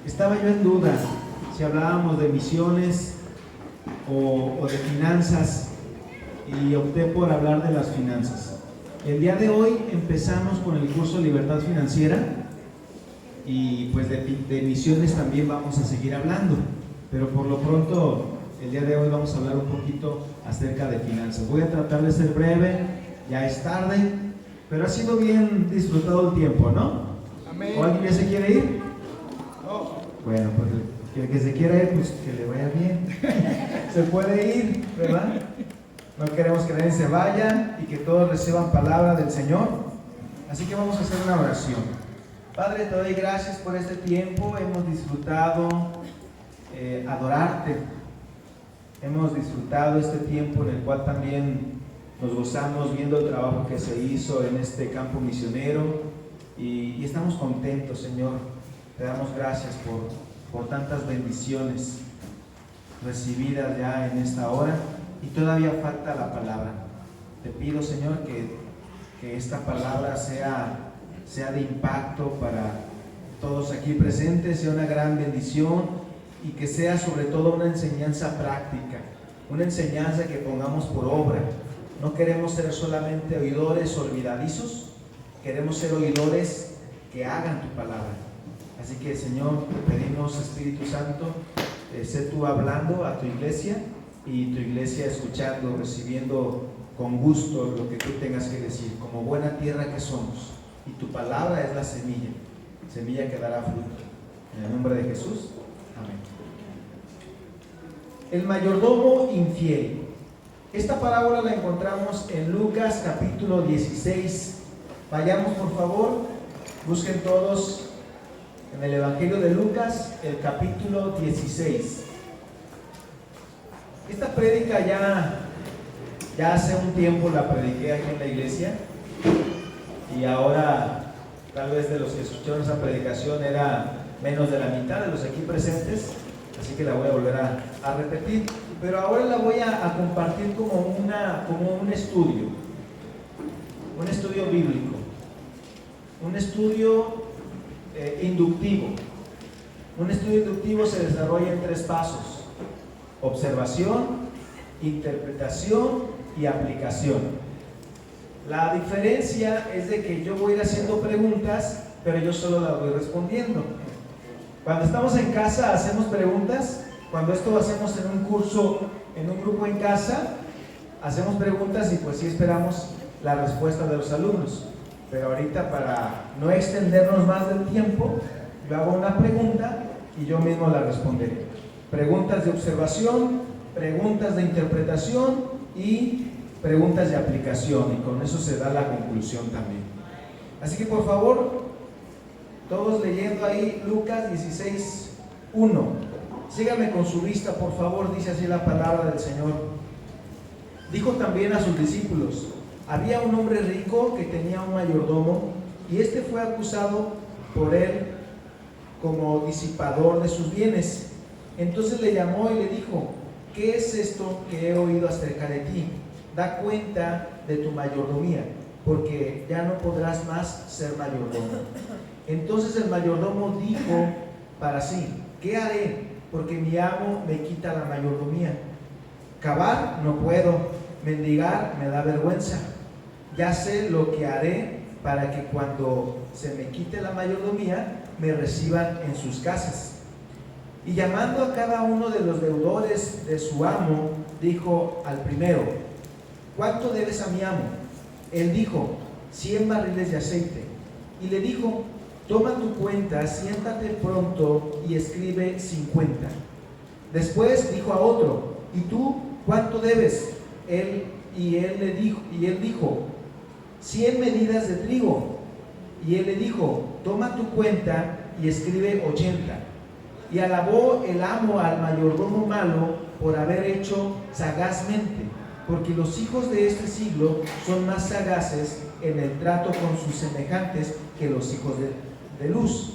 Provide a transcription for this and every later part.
Estaba yo en duda si hablábamos de misiones o de finanzas, y opté por hablar de las finanzas. El día de hoy empezamos con el curso Libertad Financiera, y pues de misiones también vamos a seguir hablando, pero por lo pronto el día de hoy vamos a hablar un poquito acerca de finanzas. Voy a tratar de ser breve, ya es tarde, pero ha sido bien disfrutado el tiempo, ¿no? Amén. ¿O alguien ya se quiere ir? No. Bueno, pues el que se quiera ir, pues que le vaya bien. Se puede ir, ¿verdad? No queremos que nadie se vaya y que todos reciban palabra del Señor. Así que vamos a hacer una oración. Padre, te doy gracias por este tiempo. Hemos disfrutado adorarte. Hemos disfrutado este tiempo en el cual también nos gozamos viendo el trabajo que se hizo en este campo misionero, y estamos contentos, Señor. Te damos gracias por tantas bendiciones recibidas ya en esta hora, y todavía falta la palabra. Te pido, Señor, que esta palabra sea de impacto para todos aquí presentes, sea una gran bendición, y que sea sobre todo una enseñanza práctica, una enseñanza que pongamos por obra. No queremos ser solamente oidores olvidadizos, queremos ser oidores que hagan tu palabra. Así que, Señor, te pedimos, Espíritu Santo, sé tú hablando a tu iglesia, y tu iglesia escuchando, recibiendo con gusto lo que tú tengas que decir, como buena tierra que somos, y tu palabra es la semilla que dará fruto. En el nombre de Jesús, amén. El mayordomo infiel. Esta parábola la encontramos en Lucas capítulo 16. Vayamos, por favor, busquen todos en el Evangelio de Lucas, el capítulo 16. Esta prédica ya hace un tiempo la prediqué aquí en la iglesia, y ahora tal vez de los que escucharon esa predicación era menos de la mitad de los aquí presentes, así que la voy a volver a repetir, pero ahora la voy a compartir como un estudio bíblico, un estudio inductivo. Un estudio inductivo se desarrolla en 3 pasos: observación, interpretación y aplicación. La diferencia es de que yo voy a ir haciendo preguntas, pero yo solo las voy respondiendo. Cuando estamos en casa hacemos preguntas. Cuando esto lo hacemos en un curso, en un grupo en casa, hacemos preguntas, y pues sí esperamos la respuesta de los alumnos. Pero ahorita, para no extendernos más del tiempo, yo hago una pregunta y yo mismo la responderé. Preguntas de observación, preguntas de interpretación y preguntas de aplicación, y con eso se da la conclusión también. Así que, por favor, todos leyendo ahí Lucas 16:1. Síganme con su vista, por favor. Dice así la palabra del Señor. Dijo también a sus discípulos: había un hombre rico que tenía un mayordomo, y este fue acusado por él como disipador de sus bienes. Entonces le llamó y le dijo: ¿qué es esto que he oído acerca de ti? Da cuenta de tu mayordomía, porque ya no podrás más ser mayordomo. Entonces el mayordomo dijo para sí: ¿qué haré? Porque mi amo me quita la mayordomía. Cavar no puedo, mendigar me da vergüenza. Ya sé lo que haré para que cuando se me quite la mayordomía me reciban en sus casas. Y llamando a cada uno de los deudores de su amo, dijo al primero: ¿cuánto debes a mi amo? Él dijo: 100 barriles de aceite. Y le dijo: toma tu cuenta, siéntate pronto y escribe 50. Después dijo a otro: ¿y tú cuánto debes? Él dijo: 100 medidas de trigo. Y él le dijo: toma tu cuenta y escribe 80. Y alabó el amo al mayordomo malo por haber hecho sagazmente, porque los hijos de este siglo son más sagaces en el trato con sus semejantes que los hijos de luz.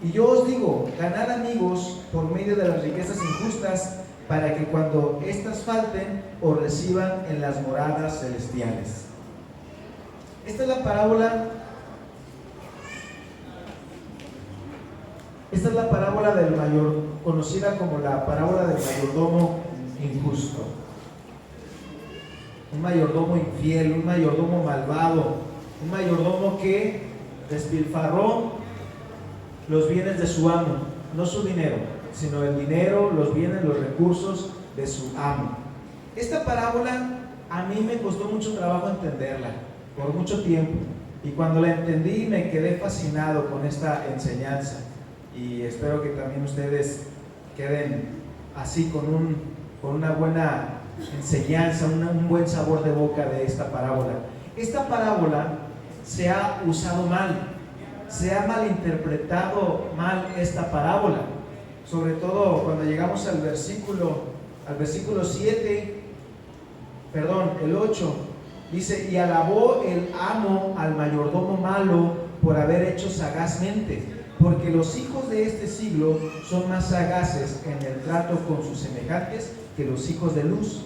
Y yo os digo: ganad amigos por medio de las riquezas injustas, para que cuando éstas falten os reciban en las moradas celestiales. Esta es la parábola Esta es la parábola del mayor, conocida como la parábola del mayordomo injusto. Un mayordomo infiel, un mayordomo malvado, un mayordomo que despilfarró los bienes de su amo, no su dinero, sino el dinero, los bienes, los recursos de su amo. Esta parábola a mí me costó mucho trabajo entenderla, por mucho tiempo, y cuando la entendí me quedé fascinado con esta enseñanza, y espero que también ustedes queden así con una buena enseñanza, un buen sabor de boca de esta parábola. Esta parábola se ha usado mal, se ha malinterpretado mal esta parábola, sobre todo cuando llegamos al versículo 7, el 8, dice: y alabó el amo al mayordomo malo por haber hecho sagazmente, porque los hijos de este siglo son más sagaces en el trato con sus semejantes que los hijos de luz.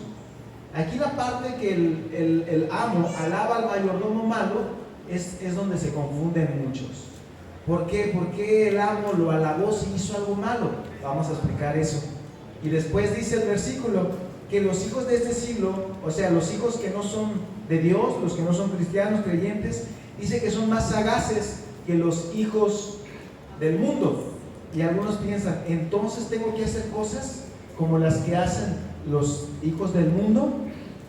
Aquí la parte que el amo alaba al mayordomo malo es donde se confunden muchos. ¿Por qué? ¿Por qué el amo lo alabó si hizo algo malo? Vamos a explicar eso. Y después dice el versículo que los hijos de este siglo, o sea, los hijos que no son de Dios, los que no son cristianos, creyentes, dice que son más sagaces que los hijos del mundo. Y algunos piensan, entonces tengo que hacer cosas como las que hacen los hijos del mundo.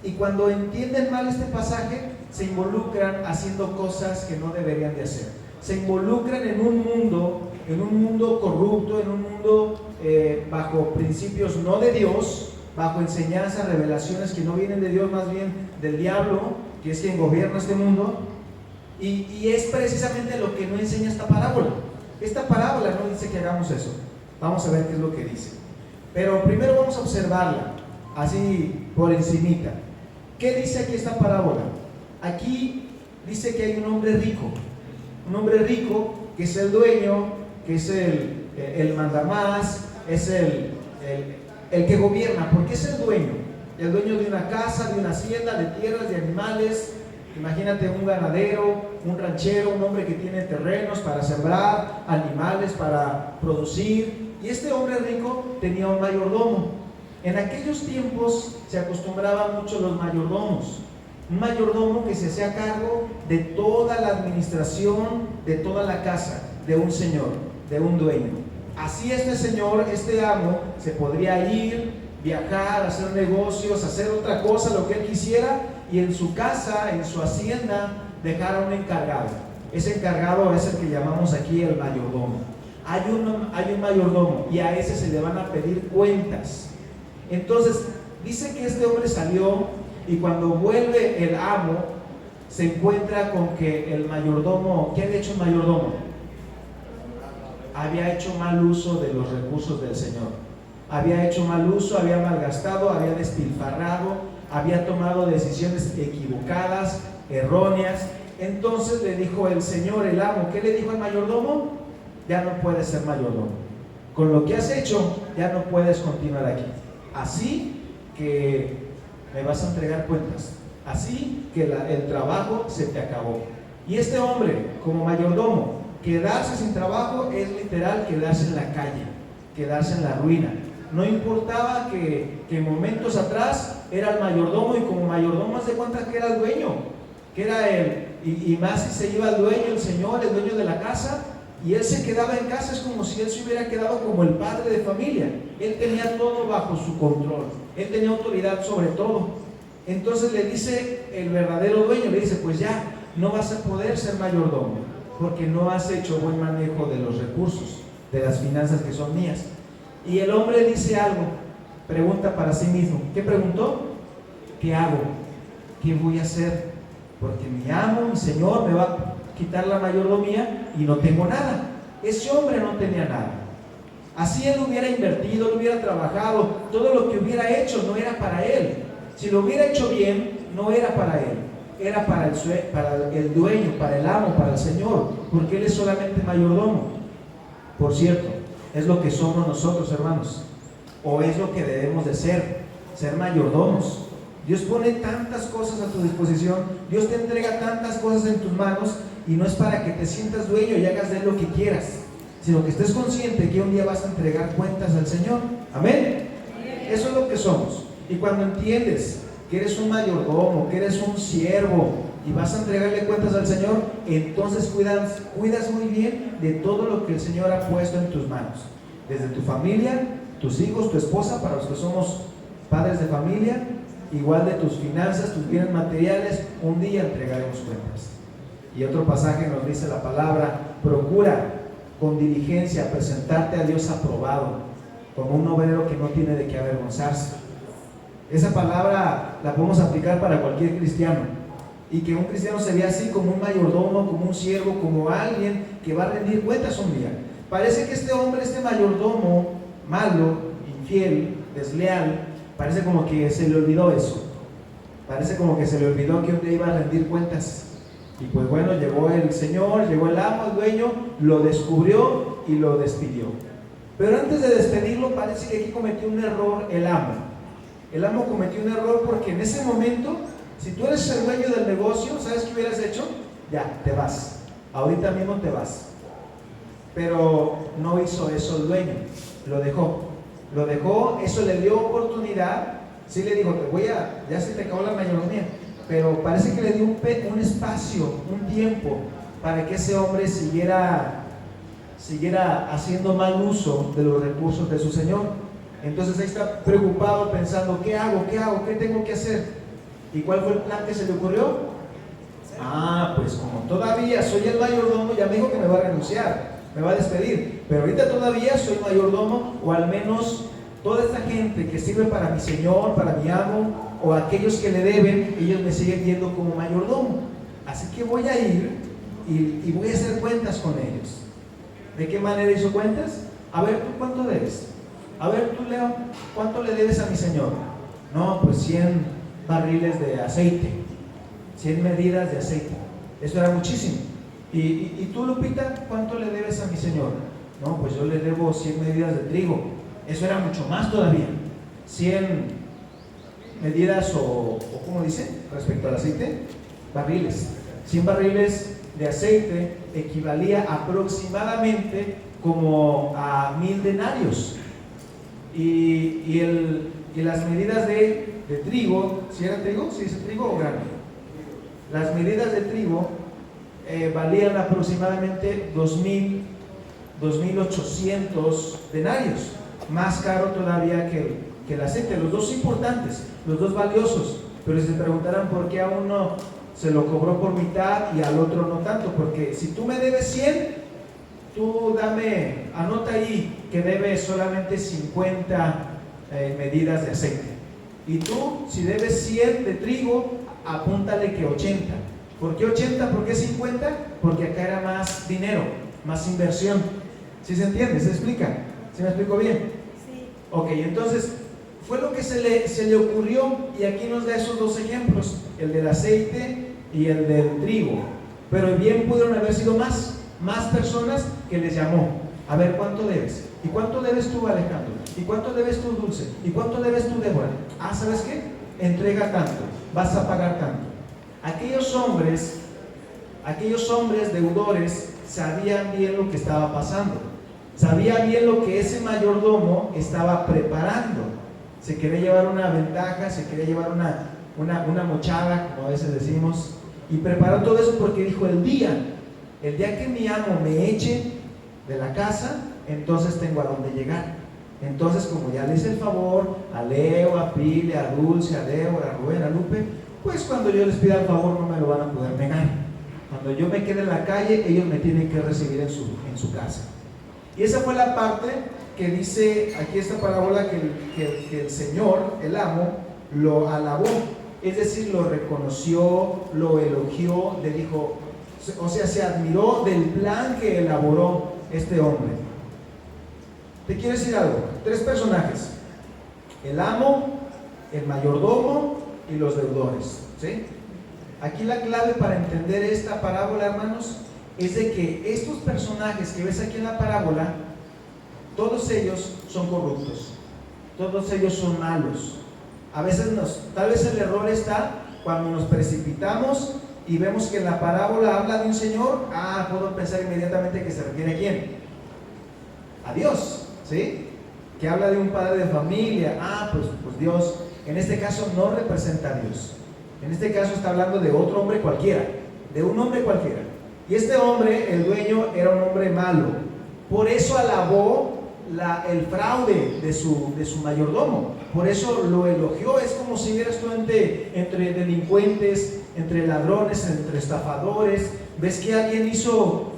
Y cuando entienden mal este pasaje, se involucran haciendo cosas que no deberían de hacer. Se involucran en un mundo corrupto, en un mundo bajo principios no de Dios, bajo enseñanzas, revelaciones que no vienen de Dios, más bien del diablo, que es quien gobierna este mundo. Y es precisamente lo que no enseña esta parábola. Esta parábola no dice que hagamos eso. Vamos a ver qué es lo que dice. Pero primero vamos a observarla, así por encimita. ¿Qué dice aquí esta parábola? Aquí dice que hay un hombre rico que es el dueño, que es el mandamás, es el que gobierna, porque es el dueño de una casa, de una hacienda, de tierras, de animales. Imagínate un ganadero, un ranchero, un hombre que tiene terrenos para sembrar, animales para producir. Y este hombre rico tenía un mayordomo. En aquellos tiempos se acostumbraban mucho los mayordomos. Un mayordomo que se hacía cargo de toda la administración de toda la casa de un señor, de un dueño. Así este señor, este amo, se podría ir, viajar, hacer negocios, hacer otra cosa, lo que él quisiera, y en su casa, en su hacienda, dejar a un encargado. Ese encargado es el que llamamos aquí el mayordomo. Hay un mayordomo y a ese se le van a pedir cuentas. Entonces, dice que este hombre salió y cuando vuelve el amo, se encuentra con que el mayordomo, ¿qué había hecho el mayordomo? Había hecho mal uso de los recursos del Señor. Había hecho mal uso, había malgastado, había despilfarrado, había tomado decisiones equivocadas, erróneas. Entonces le dijo el Señor, el amo, ¿qué le dijo al mayordomo? Ya no puedes ser mayordomo. Con lo que has hecho, ya no puedes continuar aquí. Así que me vas a entregar cuentas. Así que el trabajo se te acabó. Y este hombre, como mayordomo, quedarse sin trabajo es literal quedarse en la calle, quedarse en la ruina. No importaba que momentos atrás era el mayordomo, y como mayordomo haz de cuenta que era el dueño, que era él, y más si se iba el dueño, el señor, el dueño de la casa, y él se quedaba en casa. Es como si él se hubiera quedado como el padre de familia. Él tenía todo bajo su control, él tenía autoridad sobre todo. Entonces le dice el verdadero dueño, le dice, pues ya no vas a poder ser mayordomo porque no has hecho buen manejo de los recursos, de las finanzas que son mías. Y el hombre dice algo, pregunta para sí mismo. ¿Qué preguntó? ¿Qué hago? ¿Qué voy a hacer? Porque mi amo, mi señor, me va a quitar la mayordomía y no tengo nada. Ese hombre no tenía nada. Así él hubiera invertido, él hubiera trabajado, todo lo que hubiera hecho no era para él. Si lo hubiera hecho bien, no era para él, era para el dueño, para el amo, para el señor, porque él es solamente mayordomo. Por cierto, es lo que somos nosotros, hermanos, o es lo que debemos de ser mayordomos. Dios pone tantas cosas a tu disposición, Dios te entrega tantas cosas en tus manos, y no es para que te sientas dueño y hagas de él lo que quieras, sino que estés consciente que un día vas a entregar cuentas al Señor. Amén. Eso es lo que somos. Y cuando entiendes que eres un mayordomo, que eres un siervo y vas a entregarle cuentas al Señor, entonces cuidas muy bien de todo lo que el Señor ha puesto en tus manos, desde tu familia, tus hijos, tu esposa, para los que somos padres de familia, igual de tus finanzas, tus bienes materiales. Un día entregaremos cuentas. Y otro pasaje nos dice la palabra: procura con diligencia presentarte a Dios aprobado, como un obrero que no tiene de qué avergonzarse. Esa palabra la podemos aplicar para cualquier cristiano, y que un cristiano se vea así, como un mayordomo, como un siervo, como alguien que va a rendir cuentas un día. Parece que este hombre, este mayordomo malo, infiel, desleal, parece como que se le olvidó eso. Parece como que se le olvidó que un día iba a rendir cuentas. Y pues bueno, llegó el Señor, llegó el amo, el dueño, lo descubrió y lo despidió. Pero antes de despedirlo, parece que aquí cometió un error el amo. El amo cometió un error porque en ese momento, si tú eres el dueño del negocio, ¿sabes qué hubieras hecho? Ya, te vas. Ahorita mismo te vas. Pero no hizo eso el dueño. Lo dejó, eso le dio oportunidad. Sí le dijo, ya se te acabó la mayordomía. Pero parece que le dio un espacio, un tiempo, para que ese hombre siguiera haciendo mal uso de los recursos de su señor. Entonces ahí está preocupado, pensando, ¿qué hago? ¿Qué tengo que hacer? ¿Y cuál fue el plan que se le ocurrió? Pues como todavía soy el mayordomo, ya me dijo que me va a renunciar, me va a despedir, pero ahorita todavía soy mayordomo, o al menos toda esta gente que sirve para mi señor, para mi amo, o aquellos que le deben, ellos me siguen viendo como mayordomo. Así que voy a ir y voy a hacer cuentas con ellos. ¿De qué manera hizo cuentas? A ver, ¿tú cuánto debes? A ver, tú, Leo, ¿cuánto le debes a mi señor? No, pues 100 barriles de aceite, 100 medidas de aceite. Eso era muchísimo. ¿Y tú, Lupita, cuánto le debes a mi señor? No, pues yo le debo 100 medidas de trigo. Eso era mucho más todavía. 100 medidas o ¿cómo dice? Respecto al aceite, barriles. 100 barriles de aceite equivalía aproximadamente como a 1000 denarios. Y las medidas de trigo, ¿si era trigo? ¿Si es trigo o grano? Las medidas de trigo valían aproximadamente 2.800 denarios, más caro todavía que el aceite. Los dos importantes, los dos valiosos, pero se preguntarán por qué a uno se lo cobró por mitad y al otro no tanto. Porque si tú me debes 100, tú anota ahí que debes solamente 50 medidas de aceite, y tú, si debes 100 de trigo, apúntale que 80. ¿Por qué 80? ¿Por qué 50? Porque acá era más dinero, más inversión. ¿Sí se entiende? ¿Se explica? ¿Sí me explico bien? Sí. Ok, entonces fue lo que se le ocurrió, y aquí nos da esos dos ejemplos, el del aceite y el del trigo. Pero bien pudieron haber sido más personas que les llamó. A ver, ¿cuánto debes? ¿Y cuánto debes tú, Alejandro? ¿Y cuánto debes tú, Dulce? ¿Y cuánto debes tú, Débora? ¿Sabes qué? Entrega tanto, vas a pagar tanto. Aquellos hombres deudores sabían bien lo que estaba pasando, sabían bien lo que ese mayordomo estaba preparando. Se quería llevar una ventaja, se quería llevar una mochada, como a veces decimos, y preparó todo eso porque dijo: el día que mi amo me eche de la casa, entonces tengo a dónde llegar. Entonces, como ya le hice el favor a Leo, a Pile, a Dulce, a Débora, a Rubén, a Lupe, pues cuando yo les pida el favor no me lo van a poder negar. Cuando yo me quede en la calle, ellos me tienen que recibir en su casa. Y esa fue la parte que dice aquí esta parábola, que el Señor, el amo, lo alabó. Es decir, lo reconoció, lo elogió, le dijo, o sea, se admiró del plan que elaboró este hombre. Te quiero decir algo: 3 personajes: el amo, el mayordomo y los deudores, ¿sí? Aquí la clave para entender esta parábola, hermanos, es de que estos personajes que ves aquí en la parábola, todos ellos son corruptos, todos ellos son malos. A veces tal vez el error está cuando nos precipitamos y vemos que en la parábola habla de un señor. Puedo pensar inmediatamente que se refiere a quién. a Dios, ¿sí? Que habla de un padre de familia. Pues Dios, en este caso no representa a Dios. En este caso está hablando de otro hombre cualquiera, de un hombre cualquiera. Y este hombre, el dueño, era un hombre malo. Por eso alabó el fraude de su mayordomo. Por eso lo elogió. Es como si vieras tú entre delincuentes, entre ladrones, entre estafadores. Ves que alguien hizo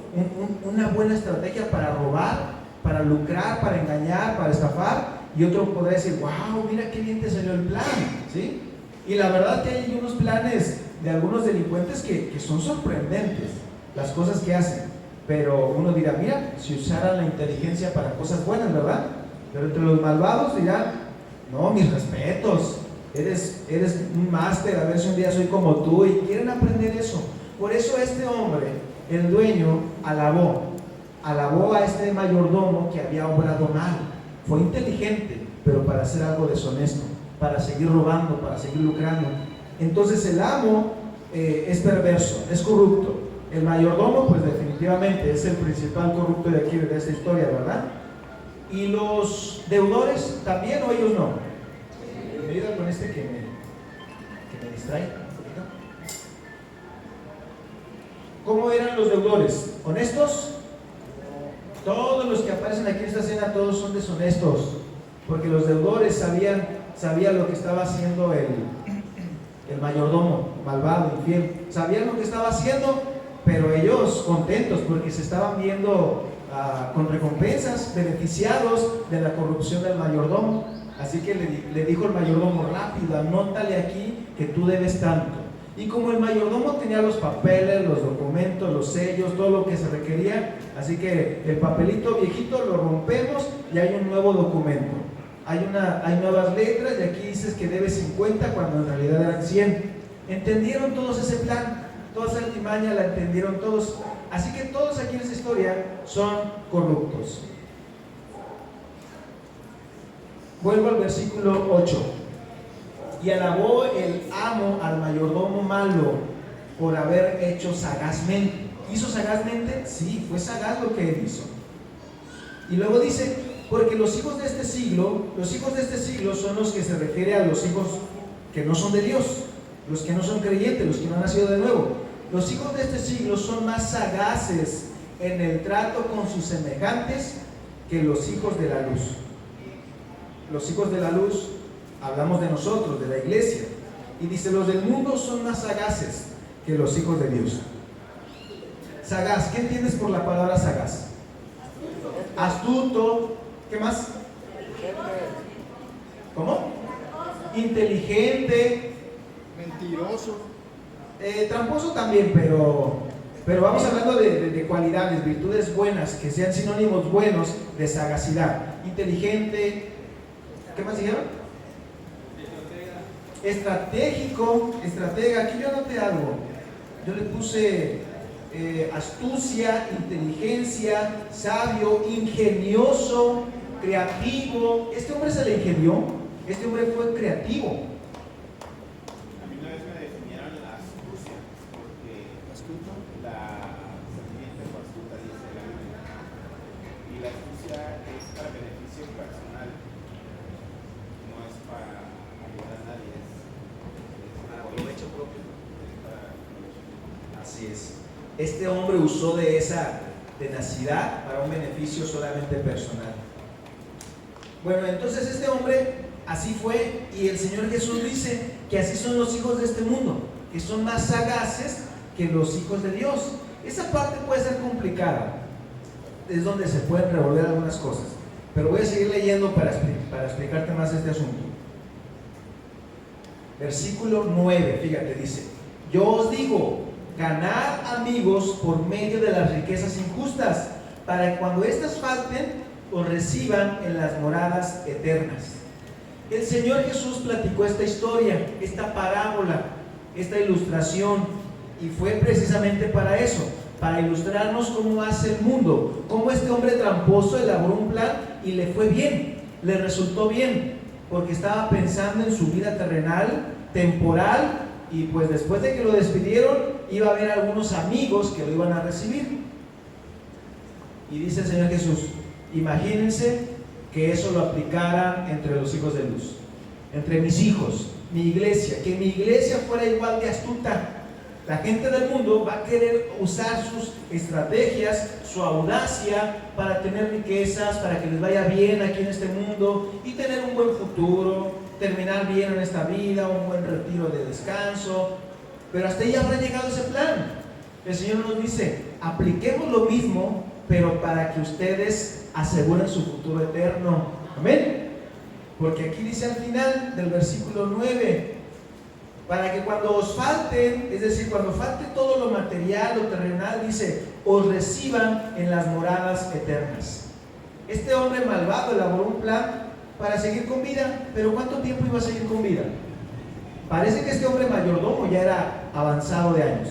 una buena estrategia para robar, para lucrar, para engañar, para estafar, y otro podrá decir: wow, mira qué bien te salió el plan, ¿sí? Y la verdad que hay unos planes de algunos delincuentes que son sorprendentes, las cosas que hacen. Pero uno dirá: mira, si usaran la inteligencia para cosas buenas, ¿verdad? Pero entre los malvados dirán: no, mis respetos, eres un máster, a ver si un día soy como tú, y quieren aprender eso. Por eso este hombre, el dueño, alabó a este mayordomo que había obrado mal. Fue inteligente, pero para hacer algo deshonesto, para seguir robando, para seguir lucrando. Entonces el amo es perverso, es corrupto. El mayordomo, pues definitivamente es el principal corrupto de aquí, de esta historia, ¿verdad? Y los deudores también, o ellos no. ¿Me ayudan con este que me distrae? ¿Cómo eran los deudores? ¿Honestos? Todos los que aparecen aquí en esta escena, todos son deshonestos, porque los deudores sabían lo que estaba haciendo el mayordomo malvado, infiel. Sabían lo que estaba haciendo, pero ellos contentos porque se estaban viendo con recompensas, beneficiados de la corrupción del mayordomo. Así que le dijo el mayordomo: rápido, anótale aquí que tú debes tanto. Y como el mayordomo tenía los papeles, los documentos, los sellos, todo lo que se requería, así que el papelito viejito lo rompemos y hay un nuevo documento. Hay nuevas letras, y aquí dices que debes 50 cuando en realidad eran 100. ¿Entendieron todos ese plan? Toda esa artimaña la entendieron todos. Así que todos aquí en esta historia son corruptos. Vuelvo al versículo 8. Y alabó el amo al mayordomo malo por haber hecho sagazmente. ¿Hizo sagazmente? Sí, fue sagaz lo que él hizo. Y luego dice: porque los hijos de este siglo son los que se refiere a los hijos que no son de Dios, los que no son creyentes, los que no han nacido de nuevo. Los hijos de este siglo son más sagaces en el trato con sus semejantes que los hijos de la luz. Los hijos de la luz, hablamos de nosotros, de la iglesia. Y dice: los del mundo son más sagaces que los hijos de Dios. Sagaz, ¿qué entiendes por la palabra sagaz? Astuto. ¿Qué más? ¿Cómo? Inteligente. Mentiroso. Tramposo también, pero vamos hablando de cualidades, virtudes buenas, que sean sinónimos buenos de sagacidad. Inteligente. ¿Qué más dijeron? Estratégico, estratega. Aquí yo anoté algo. Yo le puse astucia, inteligencia, sabio, ingenioso, creativo. Este hombre se le ingenió. Este hombre fue creativo. A mí una vez me definieron la astucia, porque la serpiente fue astuta, dice la Biblia. Y la astucia es para beneficio personal, no es para ayudar a nadie, es para provecho propio. Así es. Este hombre usó de esa tenacidad para un beneficio solamente personal. Bueno, entonces este hombre así fue, y el Señor Jesús dice que así son los hijos de este mundo, que son más sagaces que los hijos de Dios. Esa parte puede ser complicada, es donde se pueden revolver algunas cosas, pero voy a seguir leyendo para explicarte más este asunto. Versículo 9, fíjate, dice: yo os digo, ganad amigos por medio de las riquezas injustas, para que cuando éstas falten, os reciban en las moradas eternas. El Señor Jesús platicó esta historia, esta parábola, esta ilustración, y fue precisamente para eso, para ilustrarnos cómo hace el mundo, cómo este hombre tramposo elaboró un plan y le fue bien, le resultó bien, porque estaba pensando en su vida terrenal, temporal, y pues después de que lo despidieron, iba a haber algunos amigos que lo iban a recibir. Y dice el Señor Jesús: Imagínense que eso lo aplicaran entre los hijos de luz, entre mis hijos, mi iglesia, que mi iglesia fuera igual de astuta. La gente del mundo va a querer usar sus estrategias, su audacia para tener riquezas, para que les vaya bien aquí en este mundo y tener un buen futuro, terminar bien en esta vida, un buen retiro de descanso. Pero hasta ahí habrá llegado ese plan. El Señor nos dice, apliquemos lo mismo, pero para que ustedes aseguren su futuro eterno. Amén. Porque aquí dice al final del versículo 9, para que cuando os falten, es decir, cuando falte todo lo material, lo terrenal, dice, os reciban en las moradas eternas. Este hombre malvado elaboró un plan para seguir con vida, pero ¿cuánto tiempo iba a seguir con vida? Parece que este hombre mayordomo ya era avanzado de años,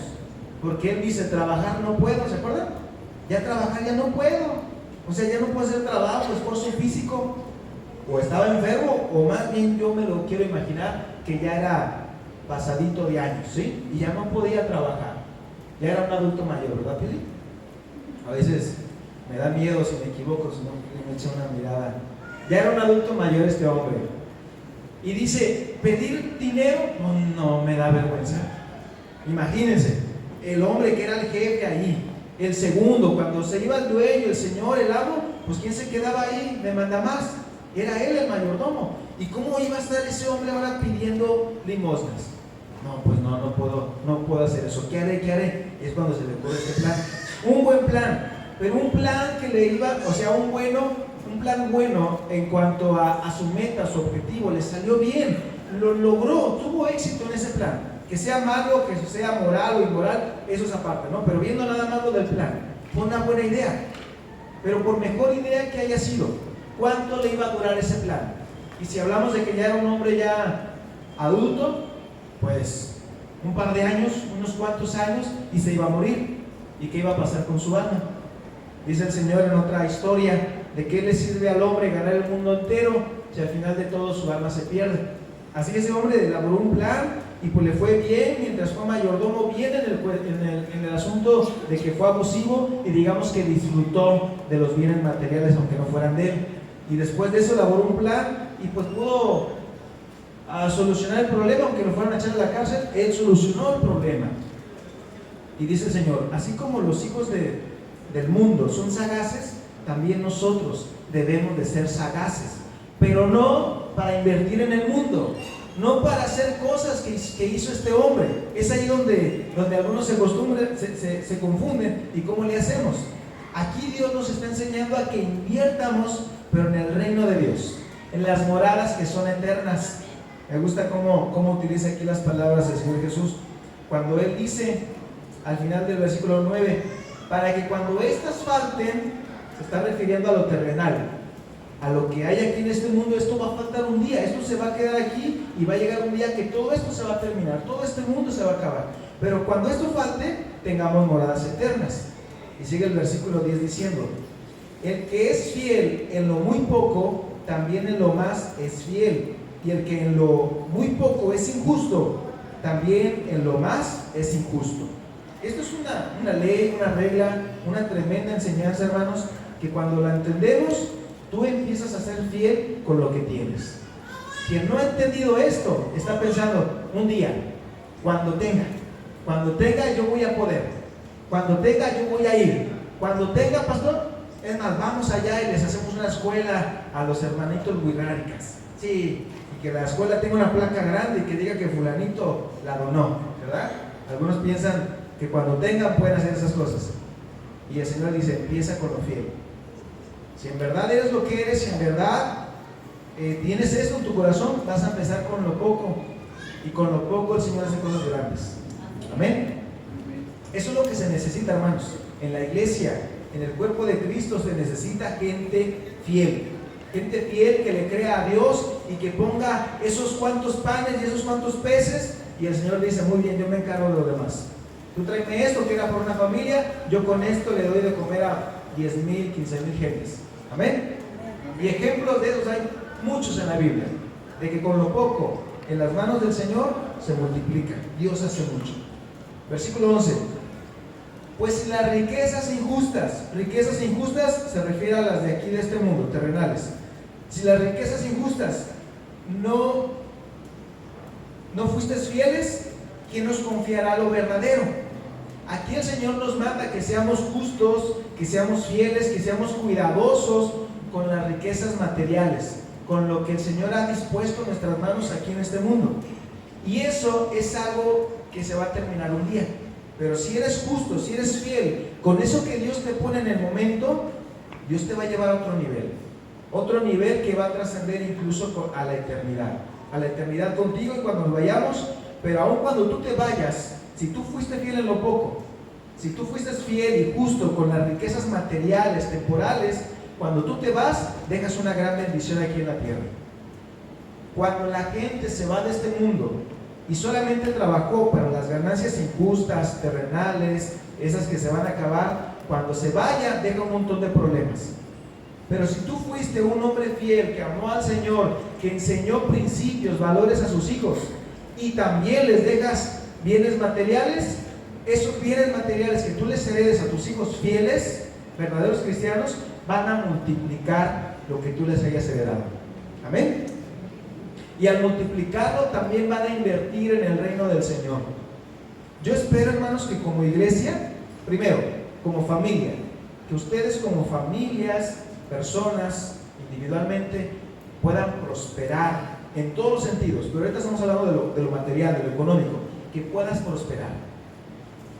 porque él dice, trabajar no puedo, ¿se acuerdan? Ya trabajar ya no puedo, o sea, ya no puedo hacer trabajo, esfuerzo físico, o estaba enfermo, o más bien yo me lo quiero imaginar que ya era pasadito de años, ¿sí? Y ya no podía trabajar, ya era un adulto mayor, ¿verdad, Pili? A veces me da miedo si me equivoco, si no me echa una mirada. Ya era un adulto mayor este hombre, y dice, pedir dinero, no me da vergüenza. Imagínense, el hombre que era el jefe ahí, el segundo, cuando se iba el dueño, el señor, el amo, pues ¿quién se quedaba ahí? Me manda más. Era él el mayordomo. ¿Y cómo iba a estar ese hombre ahora pidiendo limosnas? No, pues no puedo hacer eso. ¿Qué haré? Es cuando se le ocurre este plan. Un buen plan, pero un plan que le iba, o sea, un plan bueno en cuanto a su meta, su objetivo, le salió bien, lo logró, tuvo éxito en ese plan. Que sea malo, que sea moral o inmoral, eso es aparte, ¿no? Pero viendo nada más lo del plan, fue una buena idea. Pero por mejor idea que haya sido, ¿cuánto le iba a durar ese plan? Y si hablamos de que ya era un hombre ya adulto, pues un par de años, unos cuantos años, y se iba a morir. ¿Y qué iba a pasar con su alma? Dice el Señor en otra historia, ¿de qué le sirve al hombre ganar el mundo entero si al final de todo su alma se pierde? Así que ese hombre elaboró un plan y pues le fue bien, mientras fue mayordomo, bien en el asunto de que fue abusivo y digamos que disfrutó de los bienes materiales aunque no fueran de él. Y después de eso elaboró un plan y pues pudo solucionar el problema, aunque lo fueran a echar a la cárcel, él solucionó el problema. Y dice el Señor, así como los hijos del mundo son sagaces, también nosotros debemos de ser sagaces, pero no para invertir en el mundo, no para hacer cosas que hizo este hombre. Es ahí donde algunos se confunden. ¿Y cómo le hacemos? Aquí Dios nos está enseñando a que inviertamos, pero en el reino de Dios, en las moradas que son eternas. Me gusta cómo utiliza aquí las palabras del Señor Jesús, cuando Él dice al final del versículo 9, para que cuando estas falten, se está refiriendo a lo terrenal, a lo que hay aquí en este mundo. Esto va a faltar un día, esto se va a quedar aquí y va a llegar un día que todo esto se va a terminar, todo este mundo se va a acabar, pero cuando esto falte, tengamos moradas eternas. Y sigue el versículo 10 diciendo, el que es fiel en lo muy poco, también en lo más es fiel, y el que en lo muy poco es injusto, también en lo más es injusto. Esto es una ley, una regla, una tremenda enseñanza, hermanos, que cuando la entendemos, tú empiezas a ser fiel con lo que tienes. Quien no ha entendido esto, está pensando, un día, cuando tenga yo voy a poder, cuando tenga yo voy a ir, cuando tenga, pastor, es más, vamos allá y les hacemos una escuela a los hermanitos wixárikas. Sí, y que la escuela tenga una placa grande y que diga que fulanito la donó, ¿verdad? Algunos piensan que cuando tengan pueden hacer esas cosas. Y el Señor dice, empieza con lo fiel. Si en verdad eres lo que eres, si en verdad tienes esto en tu corazón, vas a empezar con lo poco. Y con lo poco el Señor hace cosas grandes. Amén. Eso es lo que se necesita, hermanos. En la iglesia, en el cuerpo de Cristo, se necesita gente fiel. Gente fiel que le crea a Dios y que ponga esos cuantos panes y esos cuantos peces. Y el Señor dice, muy bien, yo me encargo de lo demás. Tú tráeme esto, que era por una familia, yo con esto le doy de comer a 10,000, 15,000 gentes. Amén. Y ejemplos de esos hay muchos en la Biblia, de que con lo poco en las manos del Señor se multiplica. Dios hace mucho. Versículo 11. Pues si las riquezas injustas se refiere a las de aquí de este mundo, terrenales. Si las riquezas injustas no fuisteis fieles, ¿quién nos confiará lo verdadero? Aquí el Señor nos manda que seamos justos, que seamos fieles, que seamos cuidadosos con las riquezas materiales, con lo que el Señor ha dispuesto en nuestras manos aquí en este mundo. Y eso es algo que se va a terminar un día. Pero si eres justo, si eres fiel, con eso que Dios te pone en el momento, Dios te va a llevar a otro nivel que va a trascender incluso a la eternidad contigo y cuando nos vayamos. Pero aun cuando tú te vayas, si tú fuiste fiel en lo poco, si tú fuiste fiel y justo con las riquezas materiales, temporales, cuando tú te vas, dejas una gran bendición aquí en la tierra. Cuando la gente se va de este mundo y solamente trabajó para las ganancias injustas, terrenales, esas que se van a acabar, cuando se vaya, deja un montón de problemas. Pero si tú fuiste un hombre fiel, que amó al Señor, que enseñó principios, valores a sus hijos, y también les dejas bienes materiales, esos bienes materiales que tú les heredes a tus hijos fieles, verdaderos cristianos, van a multiplicar lo que tú les hayas heredado. Amén. Y al multiplicarlo también van a invertir en el reino del Señor. Yo espero, hermanos, que como iglesia, primero, como familia, que ustedes como familias, personas, individualmente, puedan prosperar en todos los sentidos. Pero ahorita estamos hablando de lo material, de lo económico, que puedas prosperar.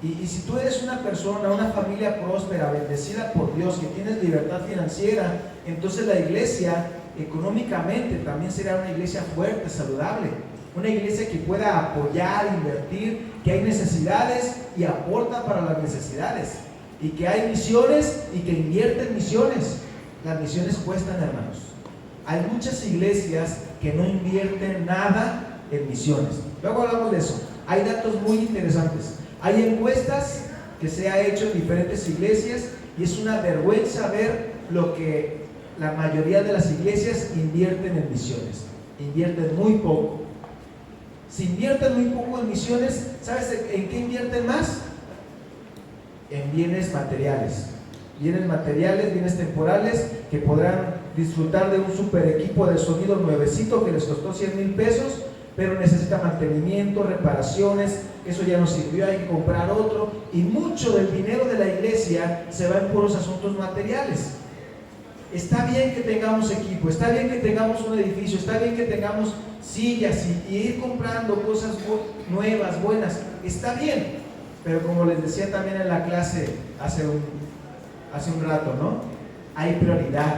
Y si tú eres una persona, una familia próspera, bendecida por Dios, que tienes libertad financiera, entonces la iglesia económicamente también será una iglesia fuerte, saludable, una iglesia que pueda apoyar, invertir, que hay necesidades y aporta para las necesidades, y que hay misiones y que invierte en misiones. Las misiones cuestan, hermanos. Hay muchas iglesias que no invierten nada en misiones. Luego hablamos de eso. Hay datos muy interesantes. Hay encuestas que se ha hecho en diferentes iglesias y es una vergüenza ver lo que la mayoría de las iglesias invierten en misiones. Invierten muy poco. Si invierten muy poco en misiones, ¿sabes en qué invierten más? En bienes materiales. Bienes temporales, que podrán disfrutar de un super equipo de sonido nuevecito que les costó 100,000 pesos, pero necesita mantenimiento, reparaciones, eso ya no sirvió, hay que comprar otro, y mucho del dinero de la iglesia se va en puros asuntos materiales. Está bien que tengamos equipo, está bien que tengamos un edificio, está bien que tengamos sillas y ir comprando cosas nuevas, buenas, está bien, pero como les decía también en la clase hace un rato, ¿no? Hay prioridad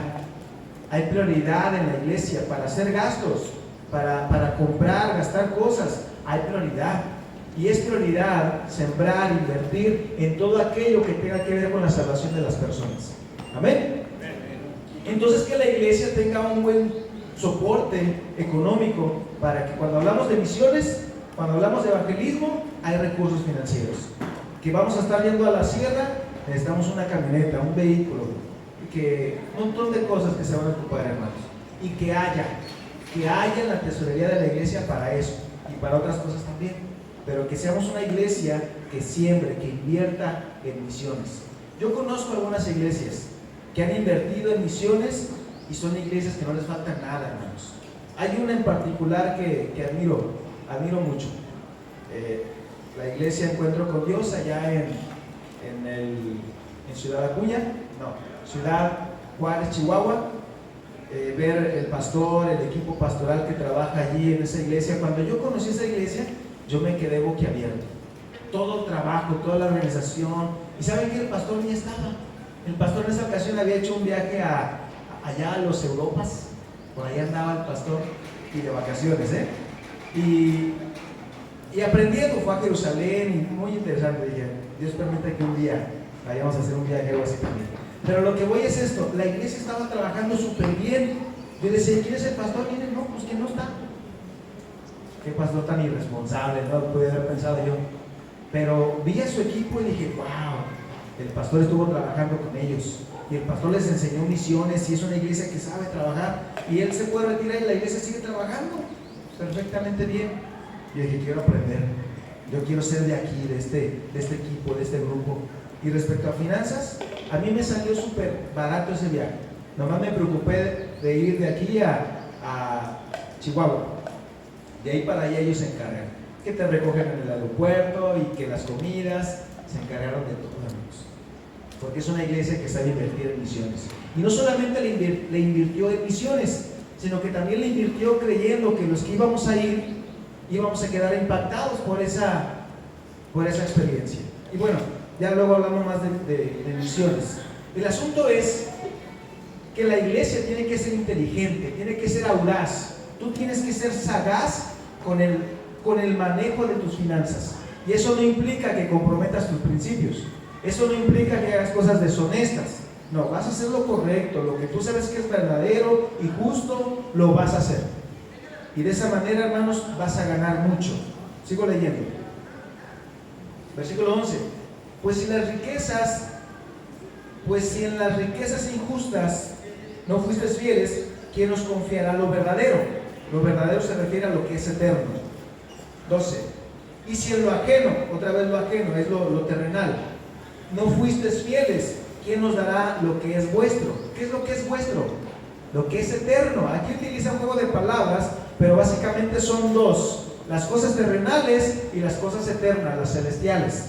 en la iglesia para hacer gastos, para comprar, gastar cosas, hay prioridad. Y es prioridad sembrar, invertir en todo aquello que tenga que ver con la salvación de las personas. Amén. Entonces, que la iglesia tenga un buen soporte económico para que cuando hablamos de misiones, cuando hablamos de evangelismo, hay recursos financieros. Que vamos a estar yendo a la sierra, necesitamos una camioneta, un vehículo, un montón de cosas que se van a ocupar, hermanos. Y que haya en la tesorería de la iglesia para eso y para otras cosas también. Pero que seamos una iglesia que siembre, que invierta en misiones. Yo conozco algunas iglesias que han invertido en misiones y son iglesias que no les falta nada, hermanos. Hay una en particular que admiro mucho. La iglesia Encuentro con Dios allá en Ciudad Acuña, Ciudad Juárez, Chihuahua. Ver el pastor, el equipo pastoral que trabaja allí en esa iglesia. Cuando yo conocí esa iglesia, yo me quedé boquiabierto. Todo el trabajo, toda la organización. Y ¿saben qué? El pastor ni estaba. El pastor en esa ocasión había hecho un viaje allá a los Europas. Por ahí andaba el pastor y de vacaciones, y aprendiendo, fue a Jerusalén y muy interesante. Dije, Dios permite que un día vayamos a hacer un viaje algo así también. Pero lo que voy es esto, la iglesia estaba trabajando súper bien. Yo decía, ¿quién es el pastor? ¿Quién es? No, pues que no está. Qué pastor tan irresponsable, no lo podía haber pensado yo. Pero vi a su equipo y dije, wow, el pastor estuvo trabajando con ellos. Y el pastor les enseñó misiones y es una iglesia que sabe trabajar. Y él se puede retirar y la iglesia sigue trabajando perfectamente bien. Y dije, quiero aprender. Yo quiero ser de aquí, de este equipo, de este grupo. Y respecto a finanzas, a mí me salió súper barato ese viaje. Nomás me preocupé de ir de aquí a Chihuahua. De ahí para allá ellos se encargan. Que te recogen en el aeropuerto y que las comidas, se encargaron de todo, amigos. Porque es una iglesia que sabe invertir en misiones. Y no solamente le invirtió en misiones, sino que también le invirtió creyendo que los que íbamos a ir, íbamos a quedar impactados por esa experiencia. Y bueno, ya luego hablamos más de misiones. El asunto es que la iglesia tiene que ser inteligente, tiene que ser audaz. Tú tienes que ser sagaz con el manejo de tus finanzas. Y eso no implica que comprometas tus principios. Eso no implica que hagas cosas deshonestas. No, vas a hacer lo correcto, lo que tú sabes que es verdadero y justo, lo vas a hacer. Y de esa manera, hermanos, vas a ganar mucho. Sigo leyendo. Versículo 11. Pues si en las riquezas injustas no fuiste fieles, ¿quién os confiará lo verdadero? Lo verdadero se refiere a lo que es eterno. 12. Y si en lo ajeno, otra vez lo ajeno, es lo terrenal, no fuisteis fieles, ¿quién nos dará lo que es vuestro? ¿Qué es lo que es vuestro? Lo que es eterno. Aquí utiliza un juego de palabras, pero básicamente son dos: las cosas terrenales y las cosas eternas, las celestiales.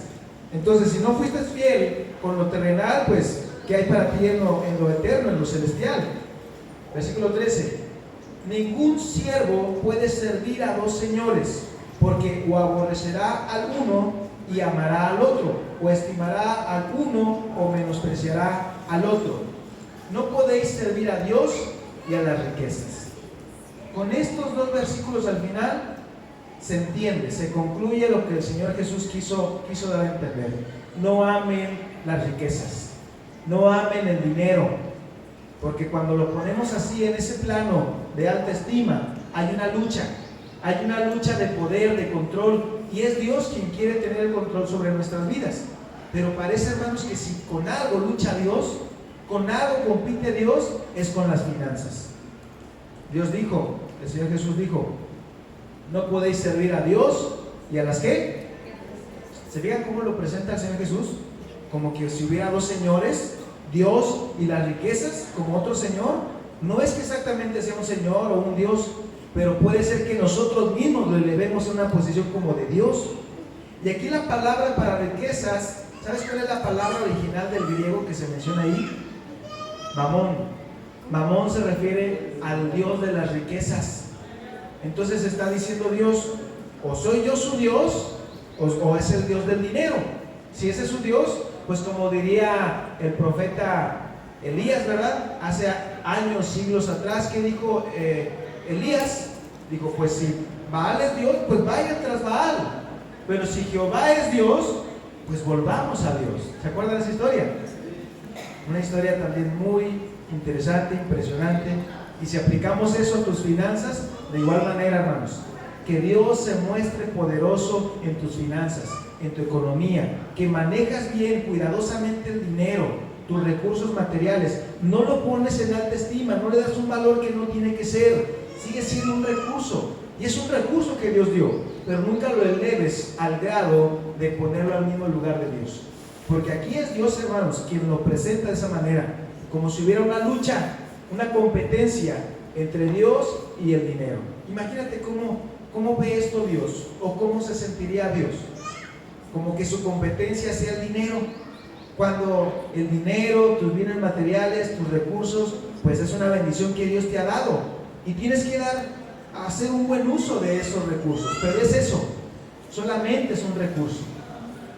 Entonces, si no fuiste fiel con lo terrenal, pues, ¿qué hay para ti en lo eterno, en lo celestial? Versículo 13. Ningún siervo puede servir a dos señores, porque o aborrecerá al uno y amará al otro, o estimará al uno o menospreciará al otro. No podéis servir a Dios y a las riquezas. Con estos dos versículos al final se entiende, se concluye lo que el Señor Jesús quiso dar a entender. No amen las riquezas, no amen el dinero, porque cuando lo ponemos así en ese plano de alta estima, hay una lucha de poder, de control, y es Dios quien quiere tener el control sobre nuestras vidas. Pero parece, hermanos, que si con algo lucha Dios, con algo compite Dios, es con las finanzas. Dios dijo, el Señor Jesús dijo, no podéis servir a Dios y a las ¿qué? ¿Se fijan cómo lo presenta el Señor Jesús? Como que si hubiera dos señores, Dios y las riquezas, como otro señor. No es que exactamente sea un señor o un Dios, pero puede ser que nosotros mismos lo elevemos a una posición como de Dios. Y aquí la palabra para riquezas, ¿sabes cuál es la palabra original del griego que se menciona ahí? Mamón. Mamón se refiere al Dios de las riquezas. Entonces está diciendo Dios, o soy yo su Dios, o es el Dios del dinero. Si ese es su Dios, pues como diría el profeta Elías, ¿verdad? Hace años, siglos atrás, ¿qué dijo Elías? Dijo, pues si Baal es Dios, pues vayan tras Baal. Pero si Jehová es Dios, pues volvamos a Dios. ¿Se acuerdan de esa historia? Una historia también muy interesante, impresionante. Y si aplicamos eso a tus finanzas, de igual manera, hermanos, que Dios se muestre poderoso en tus finanzas, en tu economía, que manejas bien, cuidadosamente el dinero, tus recursos materiales, no lo pones en alta estima, no le das un valor que no tiene que ser, sigue siendo un recurso, y es un recurso que Dios dio, pero nunca lo eleves al grado de ponerlo al mismo lugar de Dios, porque aquí es Dios, hermanos, quien lo presenta de esa manera, como si hubiera una lucha, una competencia entre Dios y el dinero. Imagínate cómo ve esto Dios, o cómo se sentiría Dios, como que su competencia sea el dinero, cuando el dinero, tus bienes materiales, tus recursos, pues es una bendición que Dios te ha dado, y tienes que hacer un buen uso de esos recursos, pero es eso, solamente es un recurso.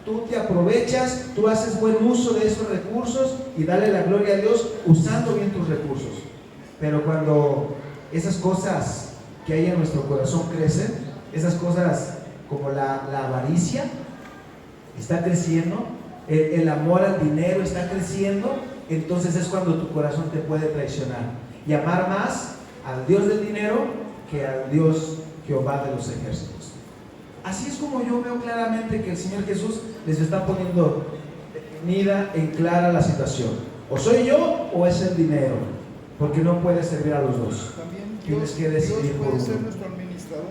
Tú te aprovechas, tú haces buen uso de esos recursos y dale la gloria a Dios usando bien tus recursos. Pero cuando esas cosas que hay en nuestro corazón crecen, esas cosas como la avaricia está creciendo, el amor al dinero está creciendo, entonces es cuando tu corazón te puede traicionar y amar más al Dios del dinero que al Dios Jehová de los ejércitos. Así es como yo veo claramente que el Señor Jesús les está poniendo definida en clara la situación. O soy yo o es el dinero, porque no puedes servir a los dos. También Tienes que decidir Dios por puede uno. ser nuestro administrador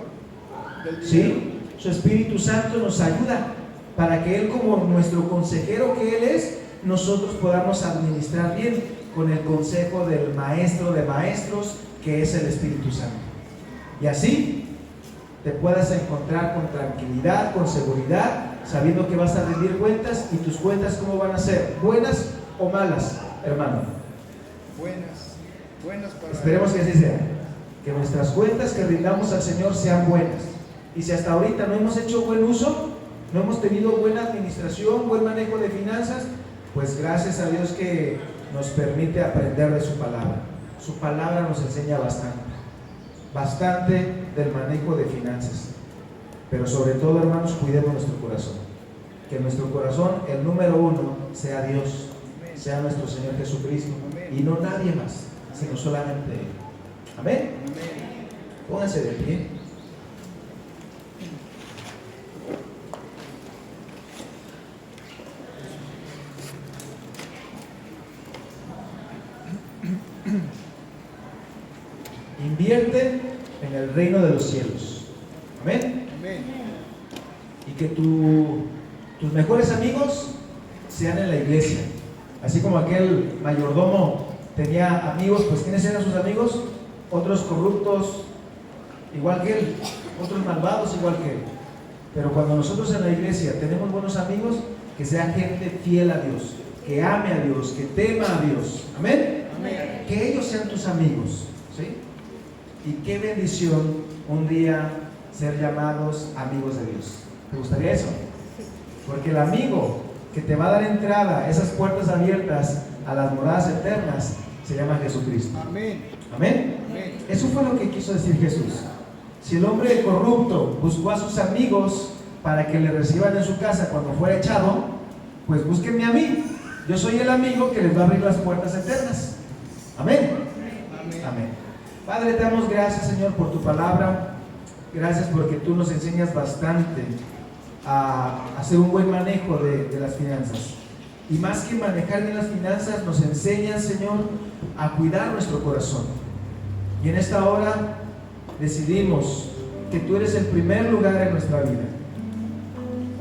del dinero. Sí, su Espíritu Santo nos ayuda para que Él, como nuestro consejero que Él es, nosotros podamos administrar bien con el consejo del Maestro de Maestros, que es el Espíritu Santo. Y así te puedas encontrar con tranquilidad, con seguridad, sabiendo que vas a rendir cuentas. ¿Y tus cuentas cómo van a ser? ¿Buenas o malas, hermano? Buenas para... Esperemos que así sea, que nuestras cuentas que rindamos al Señor sean buenas. Y si hasta ahorita no hemos hecho buen uso, no hemos tenido buena administración, buen manejo de finanzas, pues gracias a Dios que nos permite aprender de su palabra. Su palabra nos enseña bastante del manejo de finanzas. Pero sobre todo, hermanos, cuidemos nuestro corazón. Que nuestro corazón, el número uno, sea Dios, sea nuestro Señor Jesucristo, y no nadie más, sino solamente Él. Amén. Pónganse de pie. Invierte en el reino de los cielos. Amén. Y que tus mejores amigos sean en la iglesia. Así como aquel mayordomo tenía amigos, pues ¿quiénes eran sus amigos? Otros corruptos igual que él, otros malvados igual que él. Pero cuando nosotros en la iglesia tenemos buenos amigos, que sea gente fiel a Dios, que ame a Dios, que tema a Dios. Amén. Que ellos sean tus amigos, ¿sí? Y qué bendición un día ser llamados amigos de Dios. ¿Te gustaría eso? Porque el amigo que te va a dar entrada a esas puertas abiertas a las moradas eternas se llama Jesucristo. Amén. Amén. Eso fue lo que quiso decir Jesús. Si el hombre corrupto buscó a sus amigos para que le reciban en su casa cuando fuera echado, pues búsquenme a mí. Yo soy el amigo que les va a abrir las puertas eternas. Amén. Amén. Padre, te damos gracias, Señor, por tu palabra. Gracias porque tú nos enseñas bastante a hacer un buen manejo de las finanzas. Y más que manejar bien las finanzas, nos enseñas, Señor, a cuidar nuestro corazón. Y en esta hora decidimos que tú eres el primer lugar en nuestra vida.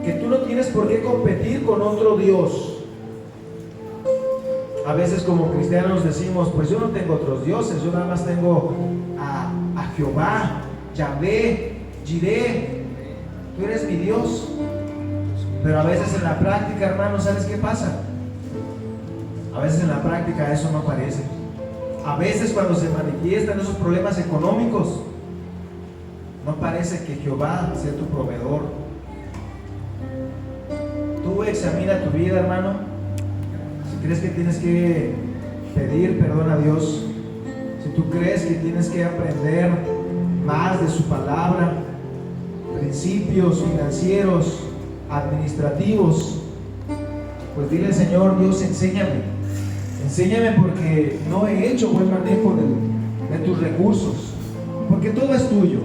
Que tú no tienes por qué competir con otro Dios. A veces como cristianos decimos, pues yo no tengo otros dioses, yo nada más tengo a Jehová, Yahvé, Jireh. Tú eres mi Dios. Pero a veces en la práctica, hermano, ¿sabes qué pasa? A veces en la práctica eso no aparece. A veces cuando se manifiestan esos problemas económicos, no parece que Jehová sea tu proveedor. Tú examina tu vida, hermano. Si crees que tienes que pedir perdón a Dios, si tú crees que tienes que aprender más de su palabra, principios financieros, administrativos, pues dile, Señor Dios, enséñame porque no he hecho buen manejo de tus recursos, porque todo es tuyo.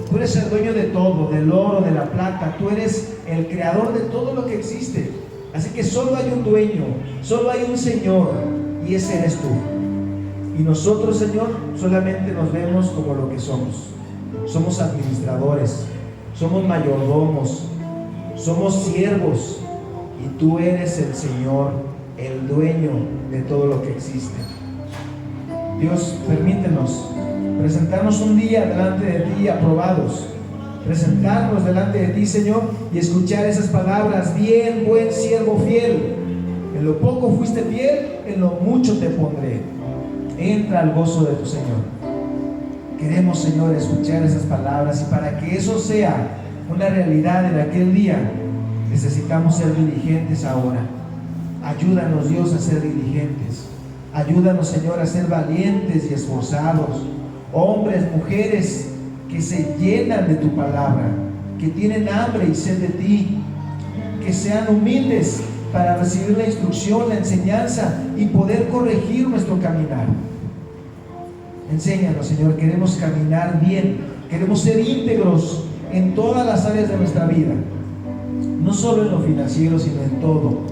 Tú eres el dueño de todo, del oro, de la plata. Tú eres el creador de todo lo que existe. Así que solo hay un dueño, solo hay un Señor, y ese eres tú. Y nosotros, Señor, solamente nos vemos como lo que somos. Somos administradores, somos mayordomos, somos siervos, y tú eres el Señor, el dueño de todo lo que existe. Dios, permítenos presentarnos un día delante de ti aprobados, presentarnos delante de ti, Señor, y escuchar esas palabras: bien, buen siervo fiel, en lo poco fuiste fiel, en lo mucho te pondré, entra al gozo de tu Señor. Queremos, Señor, escuchar esas palabras, y para que eso sea una realidad en aquel día, necesitamos ser diligentes ahora. Ayúdanos, Dios, a ser diligentes. Ayúdanos, Señor, a ser valientes y esforzados, hombres, mujeres que se llenan de tu palabra, que tienen hambre y sed de ti, que sean humildes para recibir la instrucción, la enseñanza y poder corregir nuestro caminar. Enséñanos, Señor, queremos caminar bien, queremos ser íntegros en todas las áreas de nuestra vida, no solo en lo financiero, sino en todo.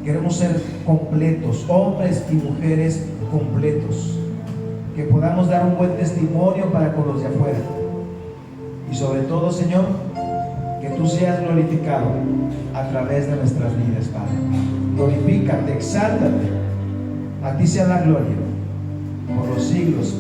Queremos ser completos, hombres y mujeres completos, que podamos dar un buen testimonio para con los de afuera. Y sobre todo, Señor, que tú seas glorificado a través de nuestras vidas, Padre. Glorifícate, exáltate. A ti sea la gloria por los siglos,